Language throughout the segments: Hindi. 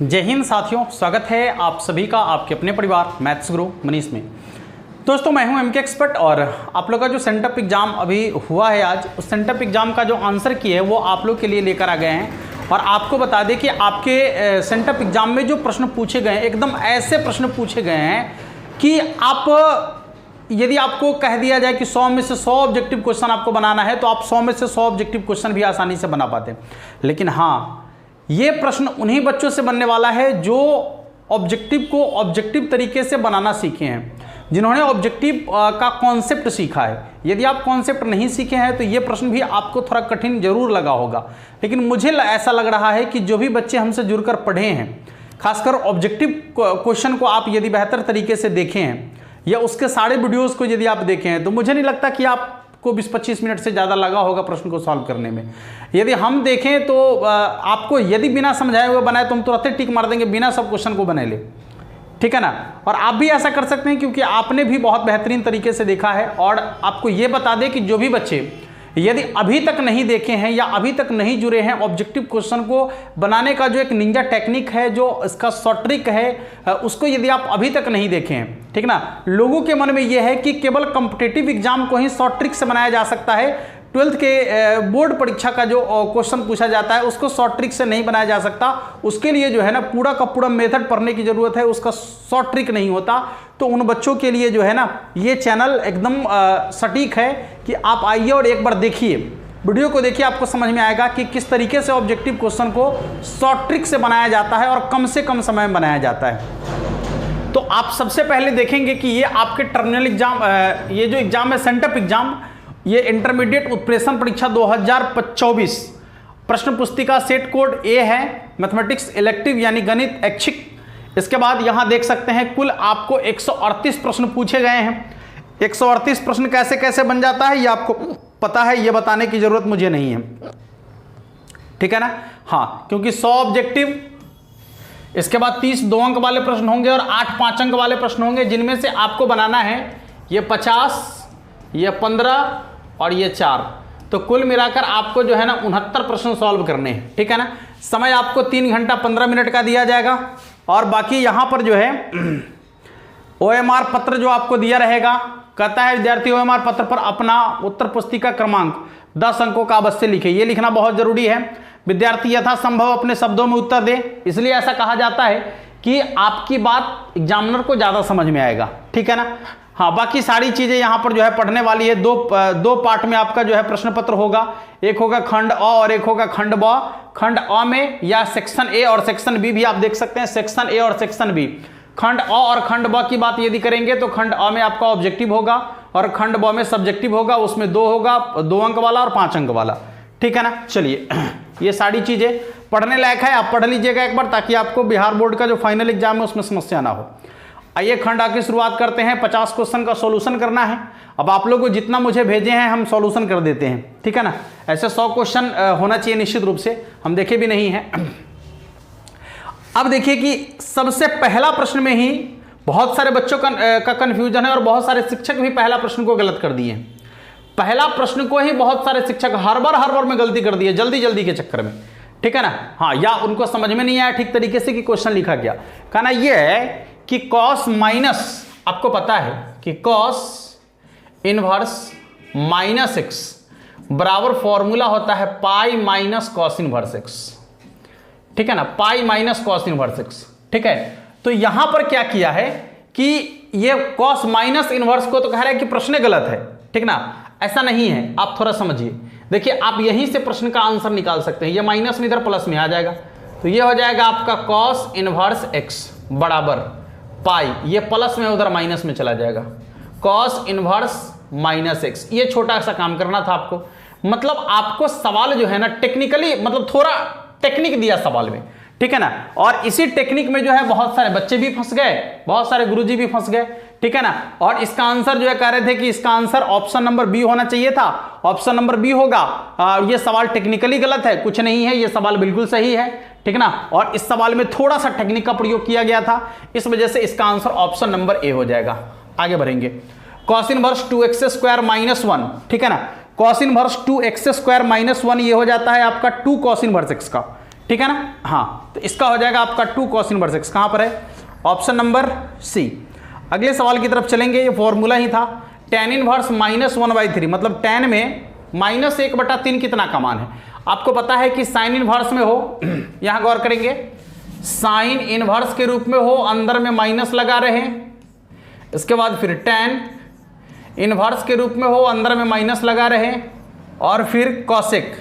जय हिंद साथियों, स्वागत है आप सभी का आपके अपने परिवार मैथ्स गुरु मनीष में। दोस्तों मैं हूं एमके एक्सपर्ट और आप लोग का जो सेंटअप एग्जाम अभी हुआ है आज, उस सेंटअप एग्जाम का जो आंसर की है वो आप लोग के लिए लेकर आ गए हैं। और आपको बता दें कि आपके सेंटअप एग्जाम में जो प्रश्न पूछे गए हैं एकदम ऐसे प्रश्न पूछे गए हैं कि आप यदि आपको कह दिया जाए कि 100 में से 100 ऑब्जेक्टिव क्वेश्चन आपको बनाना है तो आप 100 में से 100 ऑब्जेक्टिव क्वेश्चन भी आसानी से बना पाते हैं। लेकिन हाँ, ये प्रश्न उन्हीं बच्चों से बनने वाला है जो ऑब्जेक्टिव को ऑब्जेक्टिव तरीके से बनाना सीखे हैं, जिन्होंने ऑब्जेक्टिव का कॉन्सेप्ट सीखा है। यदि आप कॉन्सेप्ट नहीं सीखे हैं तो ये प्रश्न भी आपको थोड़ा कठिन जरूर लगा होगा। लेकिन मुझे ऐसा लग रहा है कि जो भी बच्चे हमसे जुड़कर पढ़े हैं, खासकर ऑब्जेक्टिव क्वेश्चन को आप यदि बेहतर तरीके से देखें हैं या उसके सारे वीडियोस को यदि आप देखें हैं तो मुझे नहीं लगता कि आपको 20-25 मिनट से ज़्यादा लगा होगा प्रश्न को सॉल्व करने में। यदि हम देखें तो आपको यदि बिना समझाए हुए बनाए तो हम तुरंत टिक मार देंगे, बिना सब क्वेश्चन को बना ले, ठीक है ना। और आप भी ऐसा कर सकते हैं क्योंकि आपने भी बहुत बेहतरीन तरीके से देखा है। और आपको ये बता दें कि जो भी बच्चे यदि अभी तक नहीं देखे हैं या अभी तक नहीं जुड़े हैं, ऑब्जेक्टिव क्वेश्चन को बनाने का जो एक निंजा टेक्निक है, जो इसका शॉर्ट ट्रिक है, उसको यदि आप अभी तक नहीं देखे हैं, ठीक ना। लोगों के मन में यह है कि केवल कॉम्पिटिटिव एग्जाम को ही शॉर्ट ट्रिक से बनाया जा सकता है। 12th के बोर्ड परीक्षा का जो क्वेश्चन पूछा जाता है उसको शॉर्ट ट्रिक से नहीं बनाया जा सकता। उसके लिए जो है ना पूरा का पूरा मेथड पढ़ने की जरूरत है, उसका शॉर्ट ट्रिक नहीं होता। तो उन बच्चों के लिए जो है ना ये चैनल एकदम सटीक है कि आप आइए और एक बार देखिए, वीडियो को देखिए, आपको समझ में आएगा कि किस तरीके से ऑब्जेक्टिव क्वेश्चन को शॉर्ट ट्रिक से बनाया जाता है और कम से कम समय में बनाया जाता है। तो आप सबसे पहले देखेंगे कि ये आपके टर्मिनल एग्जाम, ये जो एग्जाम है सेंटअप एग्जाम, ये इंटरमीडिएट उत्प्रेषण परीक्षा 2024 प्रश्न पुस्तिका सेट कोड ए है, मैथमेटिक्स इलेक्टिव यानी गणित ऐच्छिक। इसके बाद यहां देख सकते हैं कुल आपको 138 प्रश्न पूछे गए हैं। 138 प्रश्न कैसे कैसे बन जाता है ये आपको पता है, ये बताने की जरूरत मुझे नहीं है, ठीक है ना। हाँ, क्योंकि 100 ऑब्जेक्टिव, इसके बाद 30 2 अंक वाले प्रश्न होंगे और 8 5 अंक वाले प्रश्न होंगे, जिनमें से आपको बनाना है ये 50, ये 15 और ये 4। तो कुल मिलाकर आपको जो है ना 69 प्रश्न सॉल्व करने हैं, ठीक है ना। समय आपको 3 घंटा 15 मिनट का दिया जाएगा। और बाकी यहां पर जो है OMR पत्र जो आपको दिया रहेगा, कहता है विद्यार्थी OMR पत्र पर अपना उत्तर पुस्तिका क्रमांक 10 अंकों का अवश्य लिखे। ये लिखना बहुत जरूरी है। विद्यार्थी यथासंभव अपने शब्दों में उत्तर दे, इसलिए ऐसा कहा जाता है कि आपकी बात एग्जामिनर को ज्यादा समझ में आएगा, ठीक है ना। हाँ, बाकी सारी चीजें यहाँ पर जो है पढ़ने वाली है। दो पार्ट में आपका जो है प्रश्न पत्र होगा, एक होगा खंड अ और एक होगा खंड ब। खंड अ में या सेक्शन ए और सेक्शन बी भी आप देख सकते हैं, सेक्शन ए और सेक्शन बी। खंड अ और खंड ब की बात यदि करेंगे तो खंड अ में आपका ऑब्जेक्टिव होगा और खंड ब में सब्जेक्टिव होगा। उसमें 2 होगा, 2 अंक वाला और 5 अंक वाला, ठीक है ना। चलिए, ये सारी चीजें पढ़ने लायक है, आप पढ़ लीजिएगा एक बार ताकि आपको बिहार बोर्ड का जो फाइनल एग्जाम है उसमें समस्या ना हो। आइए खंड आ की शुरुआत करते हैं। 50 क्वेश्चन का सॉल्यूशन करना है। अब आप लोगों को जितना मुझे भेजे हैं हम सॉल्यूशन कर देते हैं, ठीक है ना। ऐसे 100 क्वेश्चन होना चाहिए निश्चित रूप से, हम देखे भी नहीं हैं। अब देखिए कि सबसे पहला प्रश्न में ही बहुत सारे बच्चों का कंफ्यूजन है और बहुत सारे शिक्षक भी पहला प्रश्न को गलत कर दिए। पहला प्रश्न को ही बहुत सारे शिक्षक हर बार में गलती कर दिए, जल्दी के चक्कर में, ठीक है ना। हाँ, या उनको समझ में नहीं आया ठीक तरीके से कि क्वेश्चन लिखा गया। कहना यह है कि कॉस माइनस, आपको पता है कि कॉस इनवर्स माइनस एक्स बराबर फॉर्मूला होता है pi minus cos inverse x, ठीक है ना। Pi minus cos inverse x, ठीक है। तो यहां पर क्या किया है कि ये कॉस माइनस इनवर्स को तो कह रहा है कि प्रश्न गलत है, ठीक ना। ऐसा नहीं है, आप थोड़ा समझिए। देखिए, आप यहीं से प्रश्न का आंसर निकाल सकते हैं। ये माइनस में इधर प्लस में आ जाएगा, तो ये हो जाएगा आपका कॉस इनवर्स एक्स बराबर पाई, ये प्लस में उधर माइनस में चला जाएगा, कॉस इनवर्स माइनस एक्स। ये छोटा सा काम करना था आपको। मतलब आपको सवाल जो है ना टेक्निकली, मतलब थोड़ा टेक्निक दिया सवाल में, ठीक है ना। और इसी टेक्निक में जो है बहुत सारे बच्चे भी फंस गए, बहुत सारे गुरुजी भी फंस गए, ठीक है ना। और इसका आंसर जो है कह रहे थे कि इसका आंसर ऑप्शन नंबर बी होना चाहिए था, ऑप्शन नंबर बी होगा। ये सवाल टेक्निकली गलत है, कुछ नहीं है, ये सवाल बिल्कुल सही है, ठीक ना। और इस सवाल में थोड़ा सा टेक्निक का प्रयोग किया गया था, इस वजह से इसका आंसर ऑप्शन नंबर ए हो जाएगा। आगे बढ़ेंगे। कॉस इनवर्स 2x² - 1, ठीक है ना। कॉस इनवर्स 2x² - 1 ये हो जाता है आपका 2 कॉस इनवर्स x का, ठीक है ना। हाँ, तो इसका हो जाएगा आपका 2 cos इनवर्स x, कहाँ पर है, ऑप्शन नंबर सी। अगले सवाल की तरफ चलेंगे, ये फॉर्मूला ही था, tan इनवर्स -1/3, मतलब tan में -1/3 कितना का मान है। आपको पता है कि साइन इनवर्स में हो, यहां गौर करेंगे, साइन इनवर्स के रूप में हो, अंदर में माइनस लगा रहे, इसके बाद फिर tan इनवर्स के रूप में हो, अंदर में माइनस लगा रहे, और फिर कॉसेक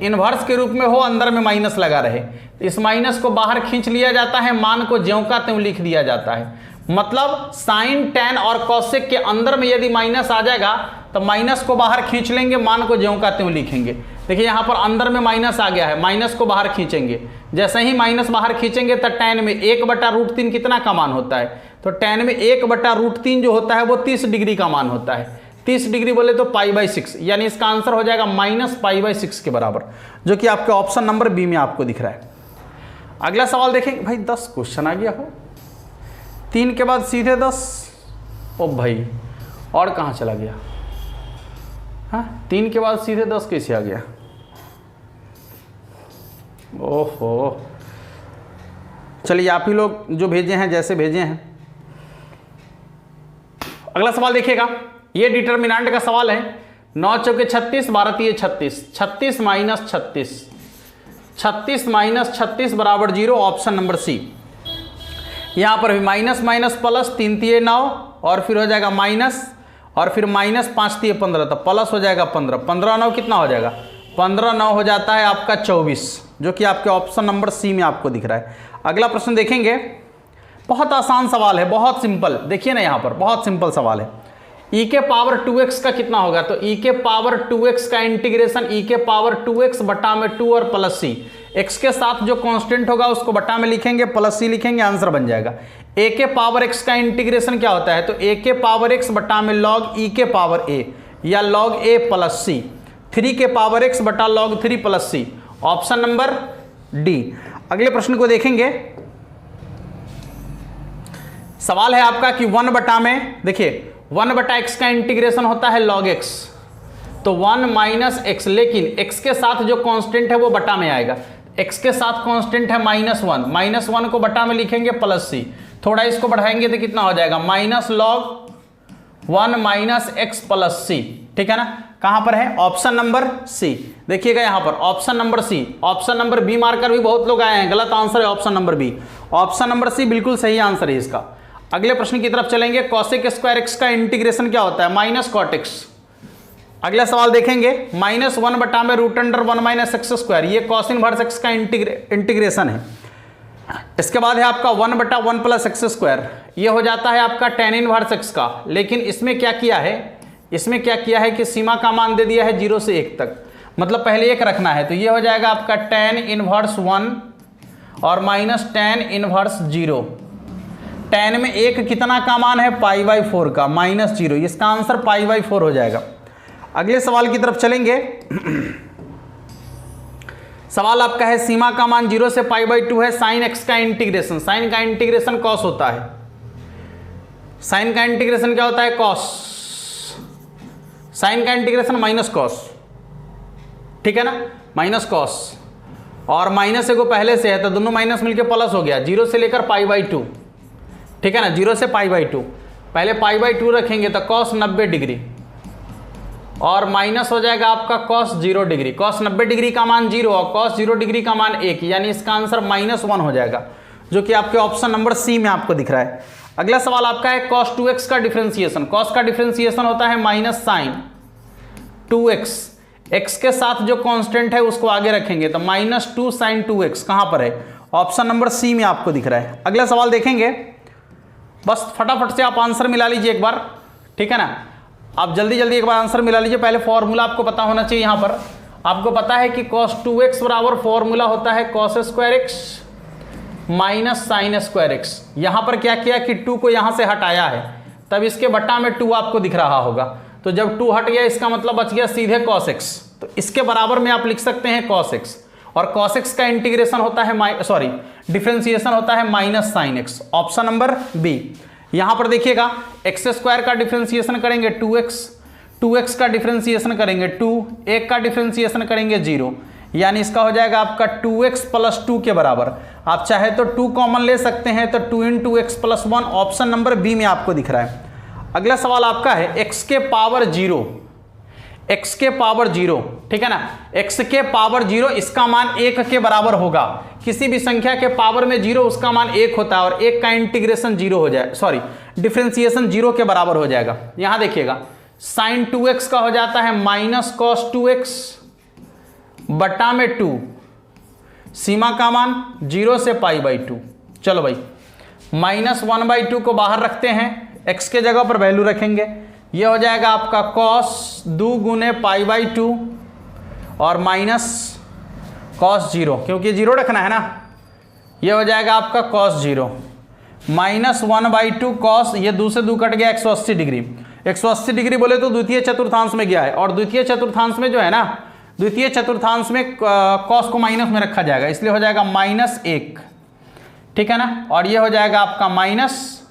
इनवर्स के रूप में हो, अंदर में माइनस लगा रहे। इस माइनस को बाहर खींच लिया जाता है, मान को ज्यों का त्यों लिख दिया जाता है। मतलब साइन, टैन और कॉसेक के अंदर में यदि माइनस आ जाएगा तो माइनस को बाहर खींच लेंगे, मान को ज्यों का त्यों लिखेंगे। देखिए यहां पर अंदर में माइनस आ गया है, माइनस को बाहर खींचेंगे, जैसे ही माइनस बाहर खींचेंगे तो टैन में 1/√3 कितना का मान होता है, तो टैन में 1/√3 जो होता है वो 30 डिग्री का मान होता है। 30 डिग्री बोले तो π/6, यानी इसका आंसर हो जाएगा -π/6 के बराबर, जो कि आपके ऑप्शन नंबर बी में आपको दिख रहा है। अगला सवाल देखेंगे भाई, 10 क्वेश्चन आ गया हो, 3 के बाद सीधे 10, ओ भाई और कहाँ चला गया, हाँ 3 के बाद सीधे 10 कैसे आ गया, ओहो। चलिए आप ही लोग जो भेजे हैं, जैसे भेजे हैं। अगला सवाल देखिएगा, ये डिटर्मिनेंट का सवाल है। 9 चौके 36, 12 तिये 36, 36 - 36, 36 - 36 बराबर 0, ऑप्शन नंबर सी। यहां पर भी माइनस माइनस प्लस, 3 तिये 9, और फिर हो जाएगा माइनस, और फिर माइनस 5 तिये 15, तो प्लस हो जाएगा 15, 15 9 कितना हो जाएगा, 15 9 हो जाता है आपका 24, जो कि आपके ऑप्शन नंबर सी में आपको दिख रहा है। अगला प्रश्न देखेंगे, बहुत आसान सवाल है, बहुत सिंपल, देखिए ना यहाँ पर बहुत सिंपल सवाल है। e के पावर 2x का कितना होगा, तो e के पावर 2x का इंटीग्रेशन e के पावर 2x बटा में 2 और प्लस c, x के साथ जो कांस्टेंट होगा उसको बटा में लिखेंगे, प्लस c लिखेंगे, आंसर बन जाएगा। a के पावर x का इंटीग्रेशन क्या होता है, तो a के पावर x बटा में log e के पावर a, या log a प्लस c, 3 के पावर x बटा log 3 plus c, option number D. अगले प्रश्न को देखेंगे, सवाल है आपका कि 1 बटा में, देखिए 1 बटा x का इंटीग्रेशन होता है log x, तो 1 माइनस x, लेकिन x के साथ जो कांस्टेंट है वो बटा में आएगा, x के साथ कांस्टेंट है -1, -1 को बटा में लिखेंगे प्लस c, थोड़ा इसको बढ़ाएंगे तो कितना हो जाएगा, minus log 1 minus x plus c, ठीक है ना। कहां पर है, ऑप्शन नंबर सी। देखिएगा यहां पर option number C, option number B मारकर भी बहुत लोग आए हैं, गलत आंसर है option number B, option number C बिल्कुल सही आंसर है इसका। अगले प्रश्न की तरफ चलेंगे, cosec स्क्वायर x का इंटीग्रेशन क्या होता है, माइनस cot x। अगला सवाल देखेंगे, -1 बटा में √1 माइनस एक्स स्क्वायर, ये cos इनवर्स x का इंटीग्रेशन है। इसके बाद है आपका 1 बटा 1 प्लस एक्स स्क्वायर, ये हो जाता है आपका tan इनवर्स x का, लेकिन इसमें क्या किया है, इसमें क्या किया है कि सीमा का मान दे दिया है 0 से 1 तक, मतलब पहले 1 रखना है, तो ये हो जाएगा आपका tan इनवर्स 1 और माइनस tan इनवर्स 0। tan में 1 कितना का मान है, π/4 का, -0, इसका आंसर π/4 हो जाएगा। अगले सवाल की तरफ चलेंगे, सवाल आपका है सीमा का मान 0 से π/2 है, sin x का इंटीग्रेशन, साइन का इंटीग्रेशन cos होता है, साइन का इंटीग्रेशन क्या होता है, cos, साइन का इंटीग्रेशन माइनस cos, ठीक है ना, माइनस cos, और माइनस को पहले से है तो दोनों माइनस मिलकर प्लस हो गया, 0 से लेकर π/2, ठीक है ना, 0 से π/2, पहले π/2 रखेंगे तो cos 90 डिग्री, और माइनस हो जाएगा आपका cos 0 डिग्री, cos 90 डिग्री का मान 0 और cos 0 डिग्री का मान 1, यानी इसका आंसर -1 हो जाएगा, जो कि आपके ऑप्शन नंबर सी में आपको दिख रहा है। अगला सवाल आपका है cos 2x का डिफरेंशिएशन, cos का डिफरेंशिएशन होता है माइनस साइन 2x, x के साथ जो कांस्टेंट है उसको आगे रखेंगे तो -2 sin 2x, कहां पर है, ऑप्शन नंबर सी में आपको दिख रहा है। अगला सवाल देखेंगे, बस फटाफट से आप आंसर मिला लीजिए एक बार, ठीक है ना, आप जल्दी जल्दी एक बार आंसर मिला लीजिए। पहले फॉर्मूला आपको पता होना चाहिए, यहां पर आपको पता है कि cos 2x बराबर फॉर्मूला होता है cos square x minus sine square x। यहां पर क्या किया कि 2 को यहां से हटाया है, तब इसके बट्टा में 2 आपको दिख रहा होगा, तो जब 2 हट गया इसका मतलब बच गया सीधे cos x, तो इसके बराबर में आप लिख सकते हैं cos x, और cos x का इंटीग्रेशन होता है डिफरेंशिएशन होता है minus sine x, option number B. यहां पर देखिएगा x स्क्वायर का डिफरेंशिएशन करेंगे 2x, 2x का डिफरेंशिएशन करेंगे 2, 1 का डिफरेंशिएशन करेंगे 0, यानी इसका हो जाएगा आपका 2x + 2 के बराबर। आप चाहे तो 2 कॉमन ले सकते हैं, तो 2 × x + 1 ऑप्शन नंबर बी में आपको दिख रहा है। अगला सवाल आपका है x के पावर 0, x के पावर 0, ठीक है ना, x के पावर 0 इसका मान 1 के बराबर होगा। किसी भी संख्या के पावर में 0 उसका मान 1 होता है और 1 का इंटीग्रेशन 0 हो जाए, सॉरी डिफरेंशिएशन 0 के बराबर हो जाएगा। यहां देखिएगा sin 2x का हो जाता है -cos 2x बटा में 2, सीमा का मान 0 से π/2। चलो भाई -1/2 को बाहर रखते हैं, x के जगह पर वैल्यू रखेंगे, ये हो जाएगा आपका cos 2 × π/2 और माइनस cos 0, क्योंकि 0 रखना है ना, ये हो जाएगा आपका cos 0 -1/2 cos, ये 2 से 2 कट गया 180 डिग्री। 180 डिग्री बोले तो द्वितीय चतुर्थांश में गया है, और द्वितीय चतुर्थांश में जो है ना, द्वितीय चतुर्थांश में cos को माइनस में रखा जाएगा, इसलिए हो जाएगा -1, ठीक है ना, और ये हो जाएगा आपका माइनस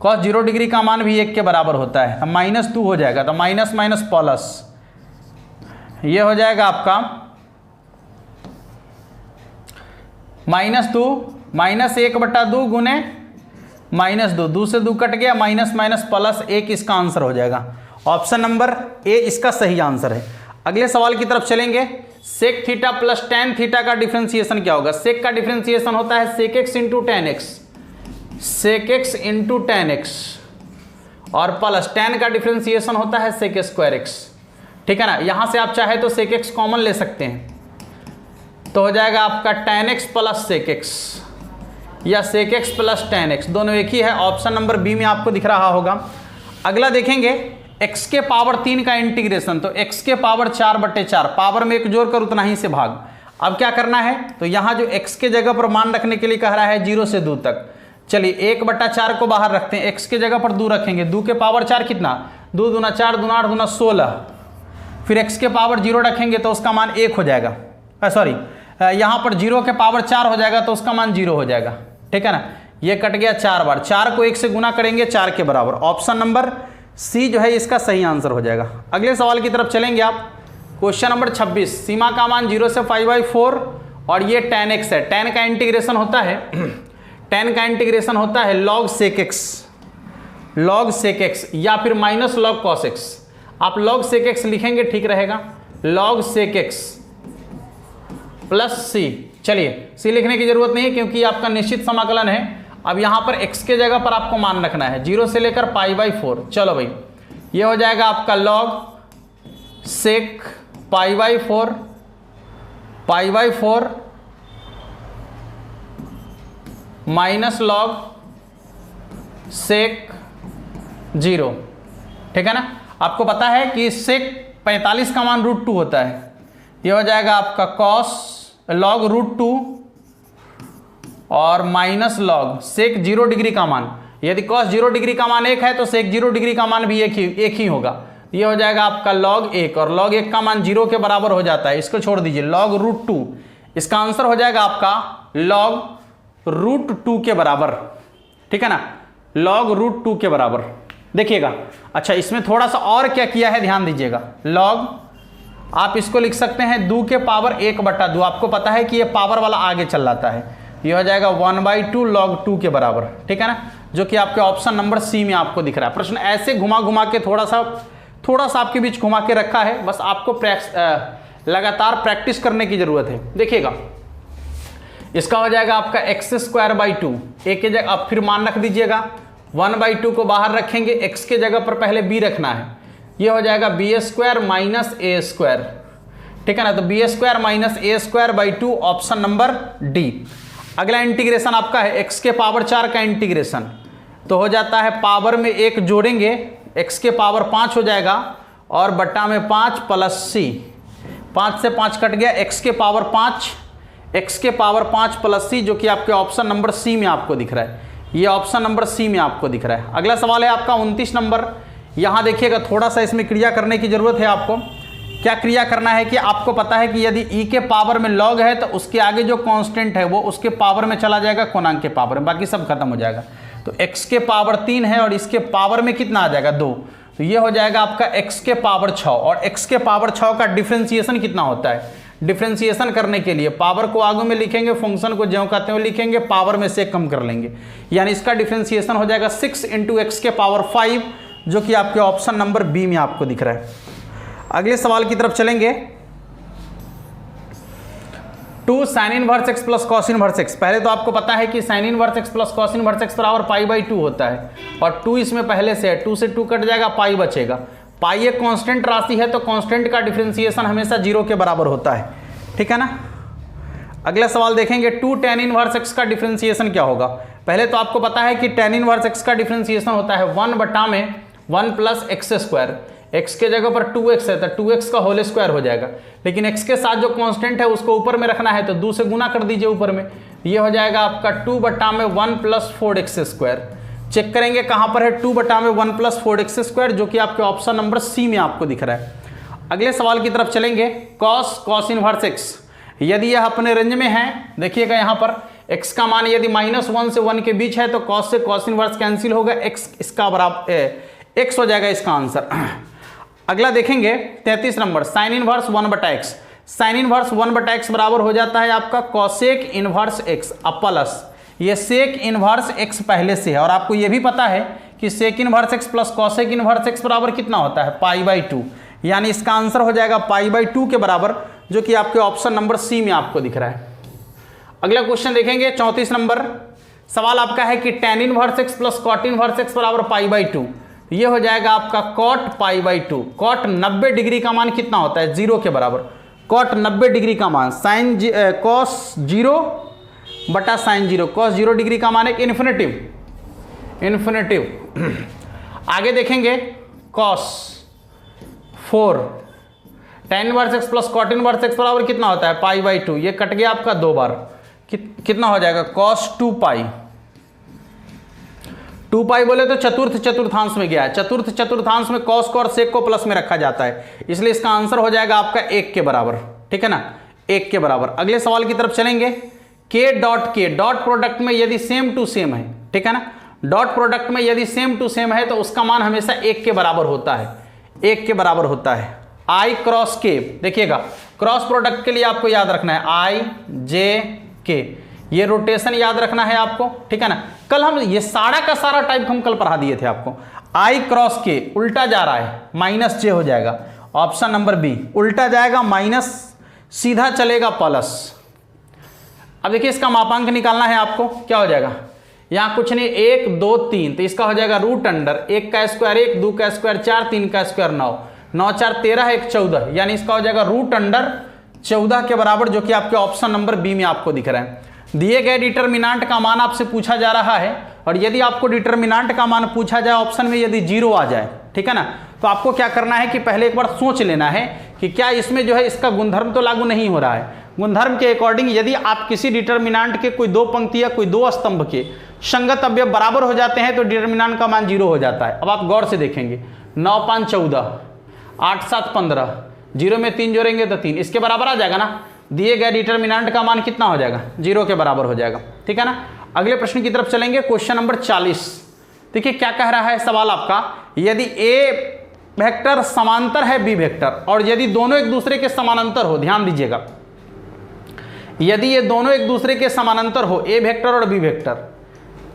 cos 0 डिग्री का मान भी 1 के बराबर होता है, अब -2 हो जाएगा, तो माइनस माइनस प्लस, ये हो जाएगा आपका -2 -1/2 गुने -2, 2 से 2 कट गया, माइनस माइनस प्लस 1 इसका आंसर हो जाएगा। ऑप्शन नंबर ए इसका सही आंसर है। अगले सवाल की तरफ चलेंगे। sec थीटा + tan थीटा का डिफरेंशिएशन क्या होगा? sec का डिफरेंशिएशन होता है sec x × tan x, sec x × tan x, और प्लस tan का डिफरेंशिएशन होता है sec² x, ठीक है ना। यहां से आप चाहे तो sec x कॉमन ले सकते हैं, तो हो जाएगा आपका tan x + sec x या sec x + tan x, दोनों एक ही है। ऑप्शन नंबर बी में आपको दिख रहा होगा। अगला देखेंगे x के पावर 3 का इंटीग्रेशन, तो x के पावर 4/4, पावर में एक जोड़कर उतना ही से भाग। अब क्या करना है, तो यहाँ जो x के जगह पर मान रखने के लिए कह रहा है 0 से 2 तक, चलिए 1/4 को बाहर रखते हैं, x के जगह पर 2 रखेंगे, 2 के पावर 4 कितना, 2 दूना 4 दूना 8 दूना 16, फिर x के पावर 0 रखेंगे तो उसका मान 1 हो जाएगा, सॉरी यहाँ पर 0 के पावर 4 हो जाएगा तो उसका मान 0 हो जाएगा, ठीक है ना। ये कट गया 4 बार, 4 को 1 से गुना करेंगे 4 के बराबर। ऑप्शन नंबर सी जो है इसका सही आंसर हो जाएगा। अगले सवाल की तरफ चलेंगे आप। क्वेश्चन नंबर 26, सीमा का मान 0 से π/4 और ये tan x है। tan का इंटीग्रेशन होता है tan का इंटीग्रेशन होता है log sec x या फिर माइनस log cos x। आप log sec x लिखेंगे ठीक रहेगा, log sec x + c। चलिए c लिखने की जरूरत नहीं है क्योंकि आपका निश्चित समाकलन है। अब यहाँ पर x के जगह पर आपको मान रखना है 0 से लेकर π/4। चलो भाई ये हो जाएगा आपका log sec π/4 minus log sec 0, ठीक है ना। आपको पता है कि sec 45 का मान √2 होता है, ये हो जाएगा आपका cos log √2 और माइनस log sec 0 डिग्री का मान, यदि cos 0 डिग्री का मान 1 है तो sec 0 डिग्री का मान भी एक ही होगा, ये हो जाएगा आपका log 1, और log 1 का मान 0 के बराबर हो जाता है, इसको छोड़ दीजिए, log √2, इसका आंसर हो जाएगा आपका log √2 के बराबर, ठीक है ना, log √2 के बराबर। देखिएगा अच्छा इसमें थोड़ा सा और क्या किया है ध्यान दीजिएगा, log आप इसको लिख सकते हैं 2 के पावर 1/2, आपको पता है कि ये पावर वाला आगे चल जाता है, ये हो जाएगा 1/2 log 2 के बराबर, ठीक है ना, जो कि आपके ऑप्शन नंबर सी में आपको दिख रहा है। प्रश्न ऐसे घुमा घुमा के थोड़ा सा आपके बीच घुमा के रखा है, बस आपको लगातार प्रैक्टिस करने की जरूरत है। देखिएगा इसका हो जाएगा आपका x² 2, एक के जगह अब फिर मान रख दीजिएगा, 1/2 को बाहर रखेंगे, x के जगह पर पहले b रखना है, ये हो जाएगा b² - a², ठीक है ना, तो b² - a² 2 option number D. अगला इंटीग्रेशन आपका है x के पावर 4 का इंटीग्रेशन, तो हो जाता है पावर में 1 जोड़ेंगे, x के पावर 5 हो जाएगा और बट्टा में 5 + c, 5 से 5 कट गया, x के पावर 5 + c, जो कि आपके ऑप्शन नंबर सी में आपको दिख रहा है, ये ऑप्शन नंबर सी में आपको दिख रहा है। अगला सवाल है आपका 29 नंबर। यहाँ देखिएगा थोड़ा सा इसमें क्रिया करने की जरूरत है आपको। क्या क्रिया करना है कि आपको पता है कि यदि e के पावर में log है तो उसके आगे जो कांस्टेंट है वो उसके पावर में चला जाएगा, कोणांक के पावर में, बाकी सब खत्म हो जाएगा। तो x के पावर 3 है और इसके पावर में कितना आ जाएगा 2, तो ये हो जाएगा आपका x के पावर 6, और x के पावर 6 का डिफरेंशिएशन कितना होता है? डिफरेंशिएशन करने के लिए पावर को आगे में लिखेंगे, फंक्शन को ज्यों कहते हुए लिखेंगे, पावर में से कम कर लेंगे, यानी इसका डिफरेंशिएशन हो जाएगा 6 इंटू एक्स के पावर 5, जो कि आपके ऑप्शन नंबर बी में आपको दिख रहा है। अगले सवाल की तरफ चलेंगे। 2 sine inverse x plus cos inverse x. पहले तो आपको पता है कि sine inverse x plus cos inverse x बराबर π/2 होता है, और 2 इसमें पहले से है, 2 से 2 कट जाएगा, पाई बचेगा। पाई एक कांस्टेंट राशि है, तो कांस्टेंट का डिफरेंशिएशन हमेशा 0 के बराबर होता है, ठीक है ना। अगला सवाल देखेंगे, 2 tan इनवर्स एक्स का डिफरेंशिएशन क्या होगा? पहले तो आपको पता है कि tan इनवर्स एक्स का डिफरेंशिएशन होता है 1/1 प्लस एक्स स्क्वायर। x के जगह पर 2x है तो 2x का होल स्क्वायर हो जाएगा, लेकिन x के साथ जो कांस्टेंट है उसको ऊपर में रखना है, तो 2 से गुना कर दीजिए ऊपर में, ये हो जाएगा आपका 2/1 प्लस 4x स्क्वायर। चेक करेंगे कहाँ पर है 2/1 प्लस 4x स्क्वायर, जो कि आपके ऑप्शन नंबर सी में आपको दिख रहा है। अगले सवाल की तरफ चलेंगे। cos इनवर्स x, यदि यह अपने रेंज में है, देखिएगा यहाँ पर x का मान यदि -1 से 1 के बीच है तो cos से cos इनवर्स कैंसिल होगा, x इसका बराबर x हो जाएगा इसका आंसर। अगला देखेंगे 33 number, sine inverse 1/x। Sine inverse 1/x बराबर हो जाता है आपका कोसेक इनवर्स x अब प्लस ये सेक इनवर्स x पहले से है, और आपको ये भी पता है कि sec inverse x plus cosec inverse x बराबर कितना होता है? π/2, यानी इसका आंसर हो जाएगा π/2 के बराबर, जो कि आपके ऑप्शन नंबर सी में आपको दिख रहा है। अगला क्वेश्चन देखेंगे 34 नंबर। सवाल आपका है कि tan inverse x plus cot inverse x बराबर π/2। ये हो जाएगा आपका कॉट π/2। कॉट 90 डिग्री का मान कितना होता है? 0 के बराबर। कॉट 90 डिग्री का मान साइन कॉस 0 बटा साइन 0, कॉस 0 डिग्री का मान एक इन्फिनेटिव। आगे देखेंगे cos 4, tan inverse x plus cot inverse x बराबर कितना होता है? π/2। ये कट गया आपका 2 बार, कितना हो जाएगा? cos 2π। 2π बोले तो चतुर्थ चतुर्थांश में गया है, चतुर्थ चतुर्थांश में cos को और sec को प्लस में रखा जाता है, इसलिए इसका आंसर हो जाएगा आपका 1 के बराबर, ठीक है ना, 1 के बराबर। अगले सवाल की तरफ चलेंगे। k डॉट प्रोडक्ट में यदि सेम टू सेम है, ठीक है ना, डॉट प्रोडक्ट में यदि सेम टू सेम है तो उसका मान हमेशा 1 के बराबर होता है, 1 के बराबर होता है। i क्रॉस k, देखिएगा क्रॉस प्रोडक्ट के लिए आपको याद रखना है i j k, ये रोटेशन याद रखना है आपको, ठीक है ना। कल हम ये सारा का सारा टाइप हम कल पढ़ा दिए थे आपको। i क्रॉस k उल्टा जा रहा है, माइनस j हो जाएगा, ऑप्शन नंबर बी। उल्टा जाएगा माइनस, सीधा चलेगा प्लस। अब देखिए इसका मापांक निकालना है आपको, क्या हो जाएगा? यहाँ कुछ नहीं, 1 2 3, तो इसका हो जाएगा रूट अंडर 1 का स्क्वायर 1, 2 का स्क्वायर 4, 3 का स्क्वायर 9, 9 4 13, 1 14, यानी इसका हो जाएगा रूट अंडर 14 के बराबर, जो कि आपके ऑप्शन नंबर बी में आपको दिख रहा है। दिए गए डिटर्मिनांट का मान आपसे पूछा जा रहा है, और यदि आपको डिटर्मिनांट का मान पूछा जाए ऑप्शन में यदि 0 आ जाए, ठीक है ना, तो आपको क्या करना है कि पहले एक बार सोच लेना है कि क्या इसमें जो है इसका गुणधर्म तो लागू नहीं हो रहा है। गुणधर्म के अकॉर्डिंग यदि आप किसी डिटर्मिनांट के कोई 2 पंक्ति या कोई 2 स्तंभ के संगत अवयव बराबर हो जाते हैं तो डिटर्मिनांट का मान 0 हो जाता है। अब आप गौर से देखेंगे, 9 5 14, 8 7 15, 0 में 3 जोड़ेंगे तो 3, इसके बराबर आ जाएगा ना। दिए गए डिटर्मिनांट का मान कितना हो जाएगा? 0 के बराबर हो जाएगा, ठीक है ना। अगले प्रश्न की तरफ चलेंगे, क्वेश्चन नंबर 40। देखिए क्या कह रहा है सवाल आपका, यदि ए वेक्टर समांतर है बी वेक्टर, और यदि दोनों एक दूसरे के समानांतर हो, ध्यान दीजिएगा, यदि ये दोनों एक दूसरे के समानांतर हो, ए वेक्टर और बी वेक्टर,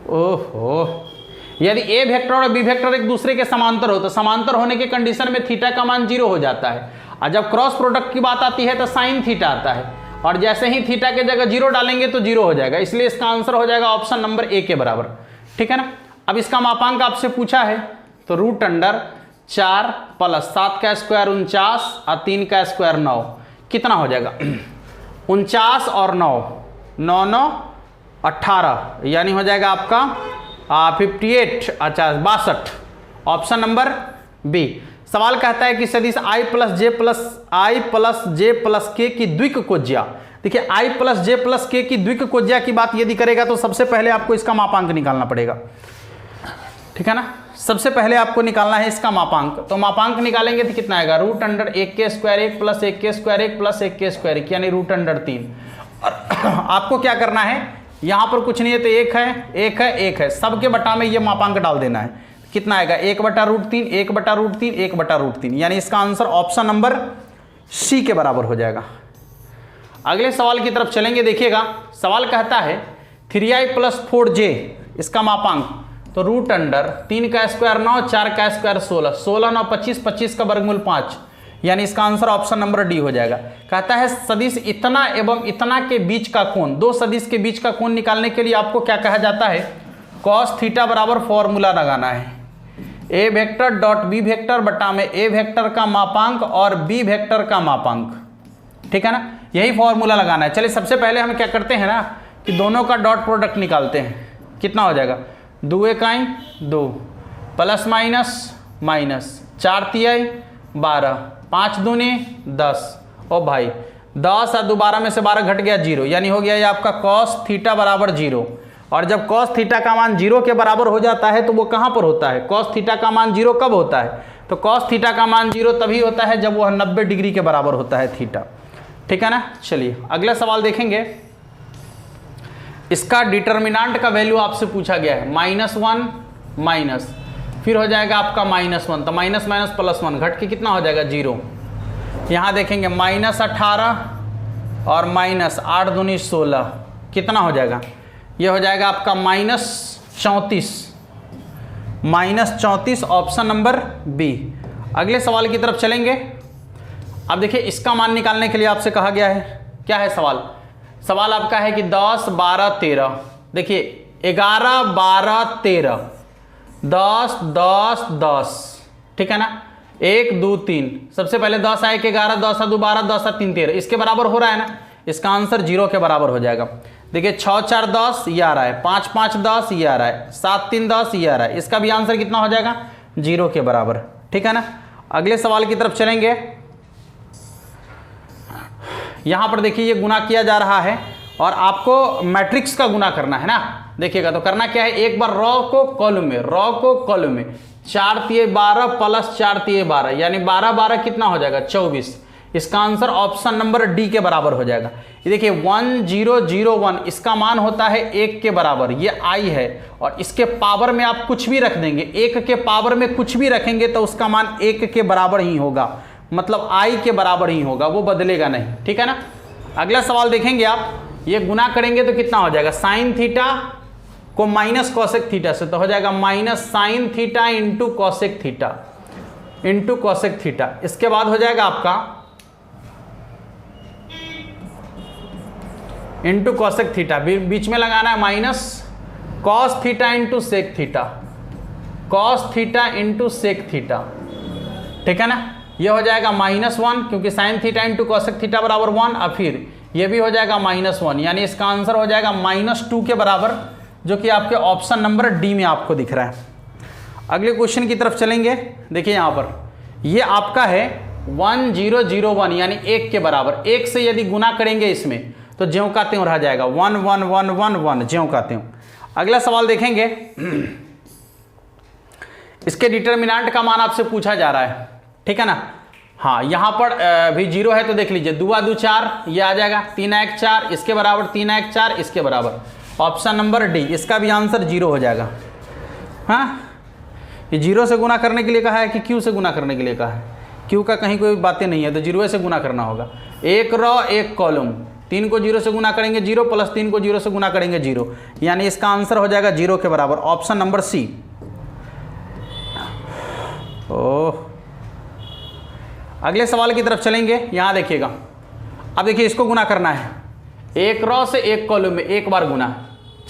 ओहो, यदि ए वेक्टर और बी वेक्टर एक दूसरे के समांतर हो तो समांतर होने के कंडीशन में थीटा का मान 0 हो जाता है, और जब क्रॉस प्रोडक्ट की बात आती है तो साइन थीटा आता है, और जैसे ही थीटा के जगह 0 डालेंगे तो 0 हो जाएगा, इसलिए इसका आंसर हो जाएगा ऑप्शन नंबर ए के बराबर, ठीक है ना। अब इसका मापांक आपसे पूछा है तो रूट अंडर 4 प्लस 7 का स्क्वायर 49 और 3 का स्क्वायर 9, कितना हो जाएगा? 49 और 9, 9 9 18, यानी हो जाएगा आपका 58, अच्छा 62, ऑप्शन नंबर बी। सवाल कहता है कि सदिश i प्लस जे प्लस के की द्विक कोज्या। देखिए i प्लस जे प्लस के की द्विक कोज्या की बात यदि करेगा तो सबसे पहले आपको इसका मापांक निकालना पड़ेगा, ठीक है ना। सबसे पहले आपको निकालना है इसका मापांक, तो मापांक निकालेंगे तो कितना आएगा? रूट अंडर 1 के स्क्वायर 1 प्लस 1 के स्क्वायर 1 प्लस 1 के स्क्वायर 1, यानी रूट अंडर 3। और आपको क्या करना है, यहाँ पर कुछ नहीं है तो 1 है, 1 है, 1 है, सबके बटा में ये मापांक डाल देना है। कितना आएगा 1/√3, 1/√3, 1/√3, यानी इसका आंसर ऑप्शन नंबर सी के बराबर हो जाएगा। अगले सवाल की तरफ चलेंगे, देखिएगा सवाल कहता है 3i + 4j इसका मापांक, तो √3 का स्क्वायर 9, 4 का स्क्वायर 16, 16 9 25, 25 का वर्गमूल 5, यानी इसका आंसर ऑप्शन नंबर डी हो जाएगा। कहता है सदिश इतना एवं इतना के बीच का कोण, दो सदिश के बीच का कोण निकालने के लिए आपको क्या कहा जाता है, cos थीटा बराबर फॉर्मूला लगाना है, ए वेक्टर डॉट बी वेक्टर बटा में ए वेक्टर का मापांक और बी वेक्टर का मापांक, ठीक है ना, यही फॉर्मूला लगाना है। चलिए सबसे पहले हम क्या करते हैं ना कि दोनों का डॉट प्रोडक्ट निकालते हैं, कितना हो जाएगा 2 1 2 प्लस माइनस माइनस 4 3 12 5 दूनी 10, ओ भाई 10 और 12 में से 12 घट गया 0, यानी हो गया ये आपका cos थीटा बराबर 0। और जब cos थीटा का मान 0 के बराबर हो जाता है तो वो कहाँ पर होता है, cos थीटा का मान 0 कब होता है, तो cos थीटा का मान 0 तभी होता है जब वह 90 डिग्री के बराबर होता है थीटा, ठीक है ना। चलिए अगला सवाल देखेंगे, इसका डिटर्मिनेंट का वैल्यू आपसे पूछा गया है -1 माइनस, फिर हो जाएगा आपका -1, तो माइनस माइनस +1 घट के कितना हो जाएगा 0। यहाँ देखेंगे -18 और -8 दूनी 16, कितना हो जाएगा, ये हो जाएगा आपका -34 ऑप्शन नंबर बी। अगले सवाल की तरफ चलेंगे। अब देखिए इसका मान निकालने के लिए आपसे कहा गया है, क्या है सवाल, सवाल आपका है कि 10 12 13, देखिए 11 12 13 10 10 10, ठीक है ना, 1 2 3, सबसे पहले 10 आए कि 11, 10 2 12, 10 3 13, इसके बराबर हो रहा है ना, इसका आंसर 0 के बराबर हो जाएगा। देखिए 6 4 10 ये आ रहा है, 5 5 10 ये आ रहा है, 7 3 10 ये आ रहा है, इसका भी आंसर कितना हो जाएगा 0 के बराबर, ठीक है ना। अगले सवाल की तरफ चलेंगे। यहां पर देखिए ये गुना किया जा रहा है और आपको मैट्रिक्स का गुना करना है ना, देखिएगा तो करना क्या है, एक बार रॉ को कॉलम में, रॉ को कॉलम में, 4 3 12 प्लस 4 3 12, यानी 12 12 कितना हो जाएगा 24, इसका आंसर ऑप्शन नंबर डी के बराबर हो जाएगा। ये देखिए 1001 इसका मान होता है 1 के बराबर, ये आई है, और इसके पावर में आप कुछ भी रख देंगे, 1 के पावर में कुछ भी रखेंगे तो उसका मान 1 के बराबर ही होगा, मतलब आई के बराबर ही होगा, वो बदलेगा नहीं, ठीक है ना। अगला सवाल देखेंगे आप, ये गुना करेंगे तो कितना हो जाएगा, साइन थीटा को माइनस कॉसेक थीटा से, तो हो जाएगा minus sign theta into cosec theta into cosec theta. इसके बाद हो जाएगा आपका इंटू कॉसेक थीटा, बीच में लगाना है minus cos theta into sec theta, cos theta into sec theta, ठीक है ना। ये हो जाएगा -1 क्योंकि sine theta into cosec theta बराबर 1, और फिर ये भी हो जाएगा -1, यानी इसका आंसर हो जाएगा -2 के बराबर, जो कि आपके ऑप्शन नंबर डी में आपको दिख रहा है। अगले क्वेश्चन की तरफ चलेंगे। देखिए यहाँ पर ये आपका है 1001, यानी 1 के बराबर, 1 से यदि गुना करेंगे इसमें तो ज्यों का त्यों रह जाएगा 1 1 1 1 1, ज्यों का त्यों। अगला सवाल देखेंगे, इसके डिटर्मिनेंट का मान आपसे पूछा जा रहा है, ठीक है ना। हाँ यहाँ पर भी 0 है तो देख लीजिए 2 2 4 ये आ जाएगा, 3 1 4 इसके बराबर, 3 1 4 इसके बराबर, ऑप्शन नंबर डी, इसका भी आंसर 0 हो जाएगा। हाँ ये 0 से गुना करने के लिए कहा है कि क्यू से गुना करने के लिए कहा है, क्यू का कहीं कोई बातें नहीं है, तो 0 से गुना करना होगा। एक रॉ एक कॉलम, 3 को 0 से गुना करेंगे 0 प्लस 3 को 0 से गुना करेंगे 0, यानी इसका आंसर हो जाएगा 0 के बराबर, ऑप्शन नंबर सी। ओह अगले सवाल की तरफ चलेंगे। यहाँ देखिएगा, अब देखिए इसको गुना करना है, एक रॉ से एक कॉलम में एक बार गुना,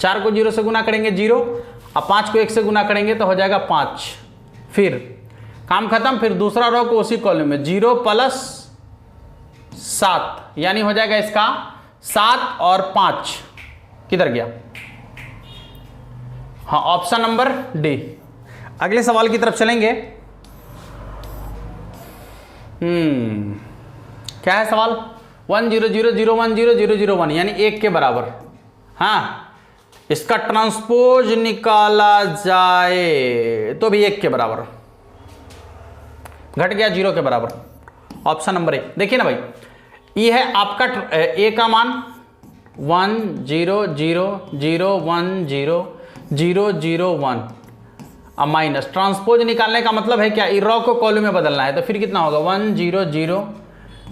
4 को 0 से गुना करेंगे 0, अब 5 को 1 से गुना करेंगे तो हो जाएगा 5, फिर काम खत्म, फिर दूसरा रॉ को उसी कॉलम में 0 प्लस 7, यानी हो जाएगा इसका 7 और 5 किधर गया, हाँ ऑप्शन नंबर डी। अगले सवाल की तरफ चलेंगे। क्या है सवाल, 1 0 0 0 1 0 0 0 1, यानी 1 के बराबर। हाँ इसका ट्रांसपोज निकाला जाए तो भी 1 के बराबर, घट गया 0 के बराबर, ऑप्शन नंबर ए। देखिए ना भाई, ये है आपका ए का मान 1 0 0 0 1 0 0 0 1, अब माइनस, ट्रांसपोज निकालने का मतलब है क्या, रॉ को कॉलम में बदलना है, तो फिर कितना होगा 1 0 0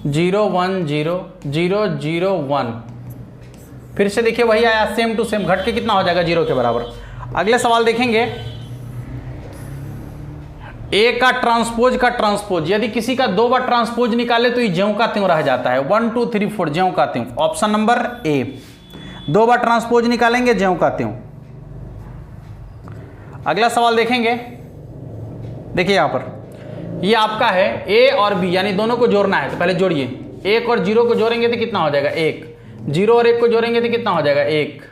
0 1 0 0 0 1। फिर से देखिए वही आया, सेम टू सेम, घट के कितना हो जाएगा 0 के बराबर। अगले सवाल देखेंगे, ए का ट्रांसपोज, यदि किसी का 2 बार ट्रांसपोज निकाले तो ये ज्यों का त्यों रह जाता है, 1 2 3 4 ज्यों का त्यों। Option number A, 2 bar transpose निकालेंगे ज्यों का त्यों। अगला सवाल देखेंगे, देखिए यहां पर ये आपका है ए और बी, यानी दोनों को जोड़ना है, तो पहले जोड़िए। 1 और 0 को जोड़ेंगे तो कितना हो जाएगा 1, 0 और 1 को जोड़ेंगे तो कितना हो जाएगा 1,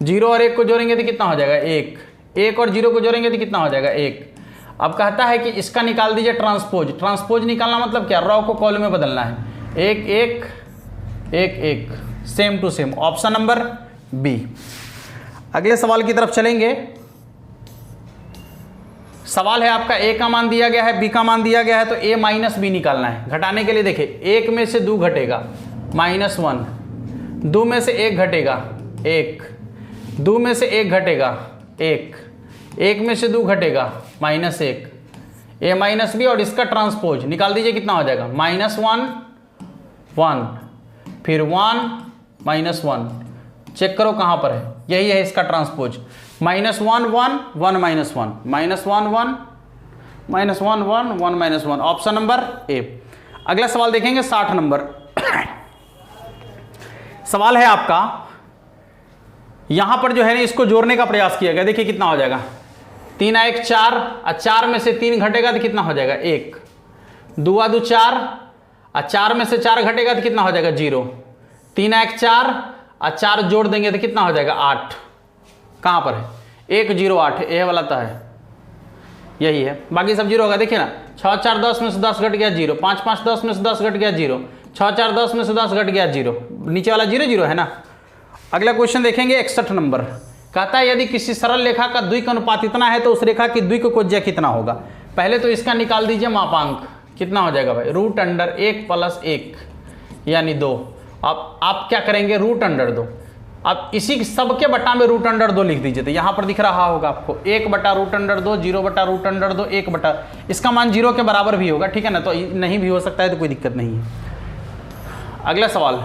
0 और 1 को जोड़ेंगे तो कितना हो जाएगा 1, 1 और 0 को जोड़ेंगे तो कितना हो जाएगा 1। अब कहता है कि इसका निकाल दीजिए ट्रांसपोज निकालना मतलब क्या, रॉ को कॉलम में बदलना है, 1 1 1 1, same to same, option number B. अगले सवाल की तरफ चलेंगे। सवाल है आपका, ए का मान दिया गया है, बी का मान दिया गया है, तो ए माइनस बी निकालना है। घटाने के लिए देखिए, 1 में से 2 घटेगा -1, 2 में से 1 घटेगा 1, 2 में से 1 घटेगा 1, 1 में से 2 घटेगा -1, ए माइनस बी, और इसका ट्रांसपोज निकाल दीजिए, कितना हो जाएगा -1 1, फिर 1 -1, चेक करो कहां पर है, यही है इसका ट्रांसपोज, -1 1 1 -1 -1 1 -1 1 1 -1, ऑप्शन नंबर ए। अगला सवाल देखेंगे 60 नंबर। सवाल है आपका, यहां पर जो है ना इसको जोड़ने का प्रयास किया गया, देखिए कितना हो जाएगा, 3 1 4, और 4 में से 3 घटेगा तो कितना हो जाएगा 1, 2 2 4, और 4 में से 4 घटेगा तो कितना हो जाएगा 0, 3 1 4, और 4 जोड़ देंगे तो कितना हो जाएगा 8। कहां पर है 1 0 8, ए वाला तो है, यही है, बाकी सब 0 होगा। देखिए ना, 6 4 10 में से 10 घट गया 0, 5 5 10 में से 10 घट गया 0, 6 4 10 में से 10 घट गया 0, नीचे वाला 0 0 है ना। अगला क्वेश्चन देखेंगे 61 नंबर। कहता है यदि किसी सरल रेखा का द्विक अनुपात इतना है तो उस रेखा की द्विक कोज्या कितना होगा। पहले तो इसका निकाल दीजिए मापांक, कितना हो जाएगा भाई, √1 + 1 यानी 2। अब आप क्या करेंगे, √2, अब इसी सब के बटा में √2 लिख दीजिए, तो यहां पर दिख रहा होगा आपको 1 बटा √2, 0 बटा √2, 1 बटा, इसका मान 0 के बराबर भी होगा, ठीक है ना, तो नहीं भी हो सकता है, तो कोई दिक्कत नहीं है। अगला सवाल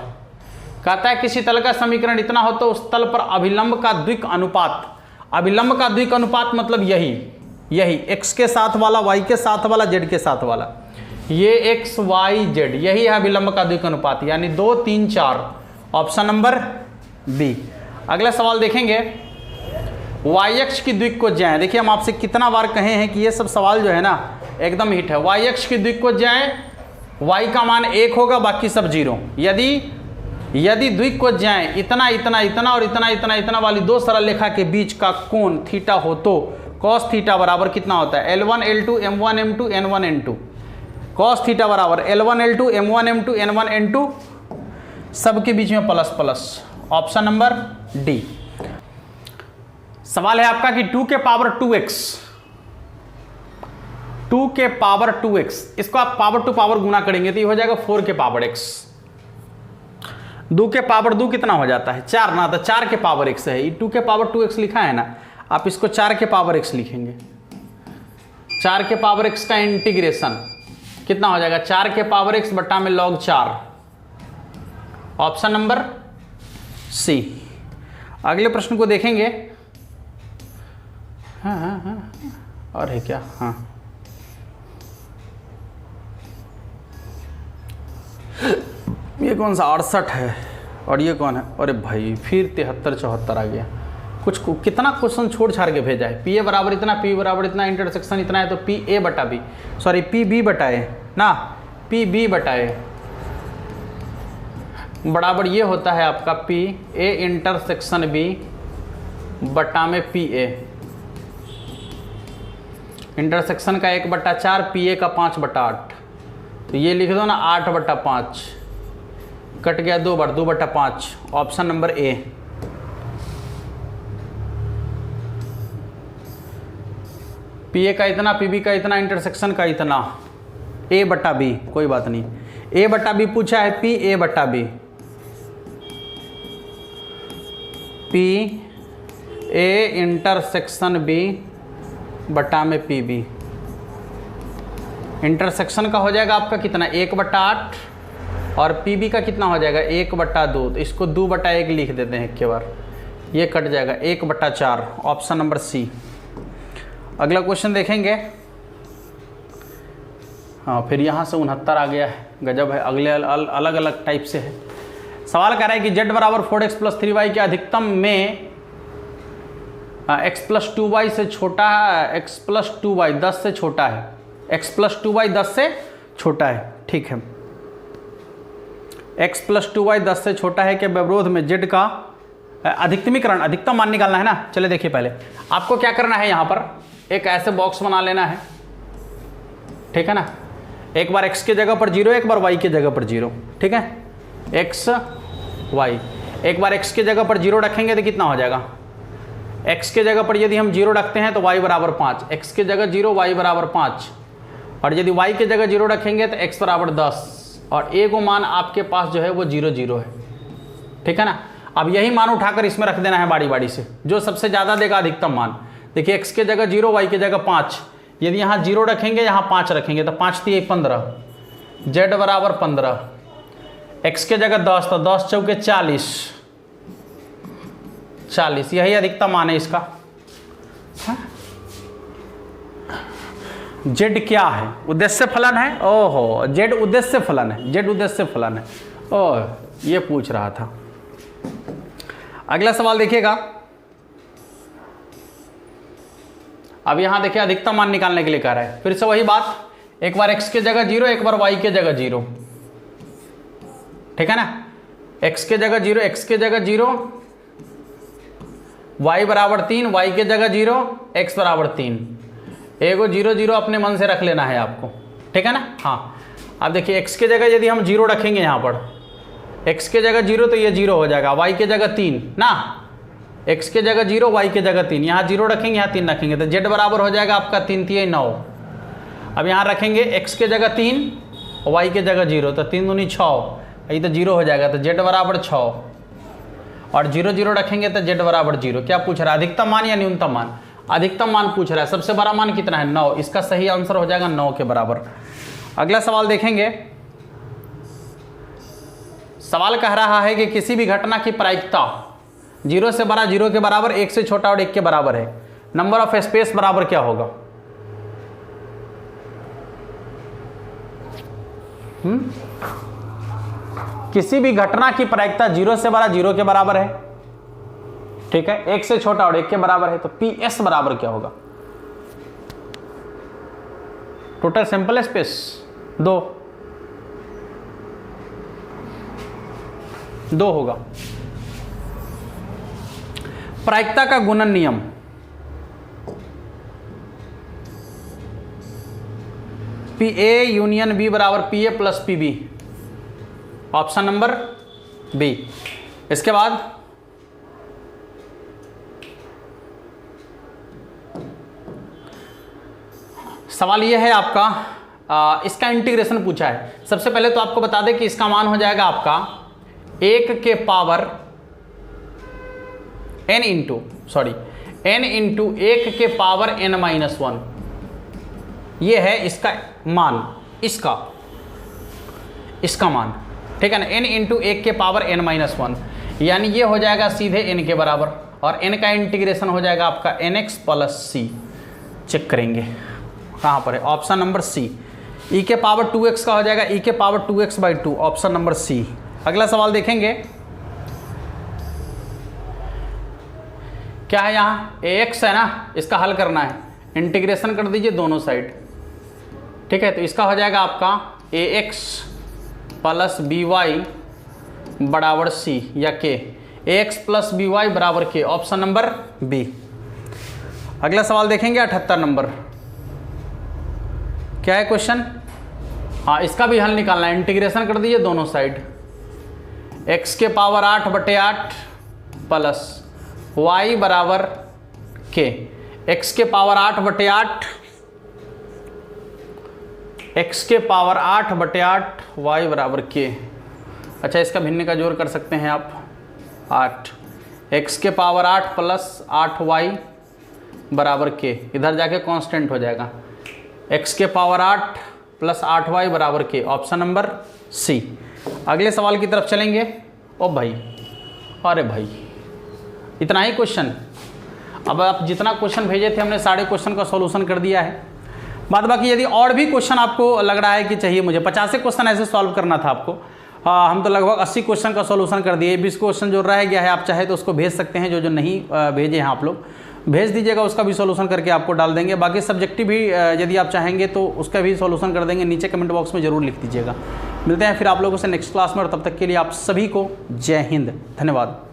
कहता है किसी तल का समीकरण इतना हो तो उस तल पर अभिलंब का द्विक अनुपात मतलब यही x के साथ वाला, y के साथ वाला, z के साथ वाला, ये x y z, यही है अभिलंब का द्विक अनुपात, यानी 2 3 4, ऑप्शन नंबर बी। अगला सवाल देखेंगे, yx की द्विक कोज्याएं। देखिए हम आपसे कितना बार कहे हैं कि ये सब सवाल जो है ना एकदम हिट है। yx की द्विक कोज्याएं, y का मान 1 होगा, बाकी सब 0। यदि द्विक कोज्याएं इतना इतना इतना और इतना इतना इतना वाली दो सरल रेखा के बीच का कोण थीटा हो तो cos थीटा बराबर कितना होता है, L1 L2 M1 M2 N1 N2। cos theta बराबर L1 L2 M1 M2 N1 N2, सबके बीच में plus plus, option number D. सवाल है आपका कि 2 के पावर 2x, 2 के पावर 2x, इसको आप पावर टू पावर गुना करेंगे तो ये हो जाएगा 4 के पावर x। 2 के पावर 2 कितना हो जाता है 4 ना, तो 4 के पावर x है, ये 2 के पावर 2x लिखा है ना, आप इसको 4 के पावर x लिखेंगे। 4 के पावर x का इंटीग्रेशन कितना हो जाएगा, 4 के पावर x बटा में log 4, ऑप्शन नंबर सी। अगले प्रश्न को देखेंगे। हाँ, और है क्या, हाँ ये कौन सा 68 है और ये कौन है, अरे भाई फिर 73 74 आ गया। कुछ कितना क्वेश्चन छोड़ छाड़ के भेजा है। पी ए बराबर इतना, पी बराबर इतना, इंटरसेक्शन इतना है, तो पी ए बटा बी, सॉरी पी बी बटा ए ना, पी बी बटा ए बराबर ये होता है आपका पी ए इंटरसेक्शन बी बटा में पी ए। इंटरसेक्शन का 1/4, पी ए का 5/8, तो ये लिख दो ना 8/5, कट गया 2 बार, 2/5, option number A. P A का इतना, पी बी का इतना, इंटरसेक्शन का इतना, ए बटा बी, कोई बात नहीं, ए बटा बी पूछा है, पी ए बटा बी, पी ए इंटरसेक्शन बी बटा में पी बी, इंटरसेक्शन का हो जाएगा आपका कितना 1/8 और पी बी का कितना हो जाएगा 1/2। तो इसको 2/1 लिख देते हैं एक बार, ये कट जाएगा 1/4, ऑप्शन नंबर सी। अगला क्वेश्चन देखेंगे। हाँ फिर यहाँ से 69 आ गया है, गजब है, अगले अलग अलग टाइप से है। सवाल कह रहा है कि z बराबर 4x + 3y के अधिकतम में x + 2y से छोटा है, x + 2y 10 से छोटा है, x + 2y 10 से छोटा है, ठीक है। x + 2y 10 से छोटा है के व्यवरोध में z का अधिकतमीकरण, अधिकतम मान निकालना है ना। चले देखिए, पहले आपको क्या करना है, यहाँ पर एक ऐसे बॉक्स बना लेना है, ठीक है ना। एक बार x के जगह पर 0, एक बार y के जगह पर 0, ठीक है, x y। एक बार x के जगह पर 0 रखेंगे तो कितना हो जाएगा, x के जगह पर यदि हम 0 रखते हैं तो y बराबर 5, x के जगह 0 y बराबर 5, और यदि y के जगह 0 रखेंगे तो x बराबर 10, और a को मान आपके पास जो है वो 0 0 है, ठीक है ना। अब यही मान उठाकर इसमें रख देना है बारी बारी से, जो सबसे ज़्यादा देगा अधिकतम मान। देखिए x के जगह 0, y के जगह 5, यदि यहाँ 0 रखेंगे यहाँ 5 रखेंगे तो 5 × 15, z बराबर 15, x के जगह 10 तो 10 × 4 = 40, यही अधिकतम मान है इसका। z क्या है, उद्देश्य फलन है, ओहो z उद्देश्य फलन है, z उद्देश्य फलन है, ओह ये पूछ रहा था। अगला सवाल देखिएगा। अब यहां देखिए अधिकतम मान निकालने के लिए कह रहा है, फिर से वही बात, एक बार x के जगह 0, एक बार y के जगह 0, ठीक है ना। x के जगह 0, x के जगह 0, y बराबर 3, y के जगह 0, x बराबर 3, एगो 0 0 अपने मन से रख लेना है आपको, ठीक है ना। हाँ अब देखिए x के जगह यदि हम 0 रखेंगे यहाँ पर, x के जगह 0 तो ये 0 हो जाएगा, y के जगह 3 ना, x के जगह 0, y के जगह 3, यहाँ 0 रखेंगे यहाँ 3 रखेंगे तो z बराबर हो जाएगा आपका 3 × 3 = 9। अब यहाँ रखेंगे x के जगह 3, y के जगह 0, तो 3 दूनी 6, ये तो 0 हो जाएगा, तो z बराबर 6, और 0 0 रखेंगे तो z बराबर 0। क्या पूछ रहा है, अधिकतम मान या न्यूनतम मान? अधिकतम मान पूछ रहा है। सबसे बड़ा मान कितना है 9, इसका सही आंसर हो जाएगा 9 के बराबर। अगला सवाल देखेंगे। सवाल कह रहा है कि किसी भी घटना की प्रायिकता 0 से बड़ा 0 के बराबर, 1 से छोटा और 1 के बराबर है, नंबर ऑफ स्पेस बराबर क्या होगा? किसी भी घटना की प्रायिकता 0 से बड़ा 0 के बराबर है, ठीक है, 1 से छोटा और 1 के बराबर है, तो PS बराबर क्या होगा? टोटल सैंपल स्पेस 2 होगा। प्रायिकता का गुणन नियम, PA यूनियन B बराबर PA + PB, option number B. इसके बाद सवाल यह है आपका, इसका इंटीग्रेशन पूछा है। सबसे पहले तो आपको बता दें कि इसका मान हो जाएगा आपका 1 के पावर n इंटू 1 के पावर n-1, ये है इसका मान, इसका मान, ठीक है ना, n इंटू 1 के पावर n-1, यानी ये हो जाएगा सीधे n के बराबर, और n का इंटीग्रेशन हो जाएगा आपका nx + c। चेक करेंगे कहाँ पर है, ऑप्शन नंबर सी। e के पावर 2x का हो जाएगा e के पावर 2x/2, ऑप्शन नंबर सी। अगला सवाल देखेंगे, क्या है यहाँ ax है ना, इसका हल करना है, इंटीग्रेशन कर दीजिए दोनों साइड, ठीक है। तो इसका हो जाएगा आपका ax + by बराबर c या k, ax + by बराबर k, ऑप्शन नंबर बी। अगला सवाल देखेंगे 78 नंबर। क्या है क्वेश्चन? हाँ इसका भी हल निकालना है, इंटीग्रेशन कर दीजिए दोनों साइड, x के पावर 8/8 प्लस y बराबर k, x के पावर 8/8, x के पावर 8/8, y बराबर k। अच्छा इसका भिन्न का जोड़ कर सकते हैं आप, 8, x के पावर 8 प्लस 8y बराबर के, इधर जाके कांस्टेंट हो जाएगा, x के पावर 8 प्लस 8y बराबर के, ऑप्शन नंबर सी। अगले सवाल की तरफ चलेंगे। ओ भाई, अरे भाई इतना ही क्वेश्चन। अब आप जितना क्वेश्चन भेजे थे हमने सारे क्वेश्चन का सॉल्यूशन कर दिया है। बाद बाकी यदि और भी क्वेश्चन आपको लग रहा है कि चाहिए, मुझे 50 क्वेश्चन ऐसे सॉल्व करना था आपको, हम तो लगभग 80 क्वेश्चन का सॉल्यूशन कर दिए। 20 क्वेश्चन जो रह गया है आप चाहे तो उसको भेज सकते हैं, जो नहीं भेजे हैं आप लोग भेज दीजिएगा, उसका भी सॉल्यूशन करके आपको डाल देंगे। बाकी सब्जेक्टिव भी यदि आप चाहेंगे तो उसका भी सॉल्यूशन कर देंगे, नीचे कमेंट बॉक्स में ज़रूर लिख दीजिएगा। मिलते हैं फिर आप लोगों से नेक्स्ट क्लास में, और तब तक के लिए आप सभी को जय हिंद, धन्यवाद।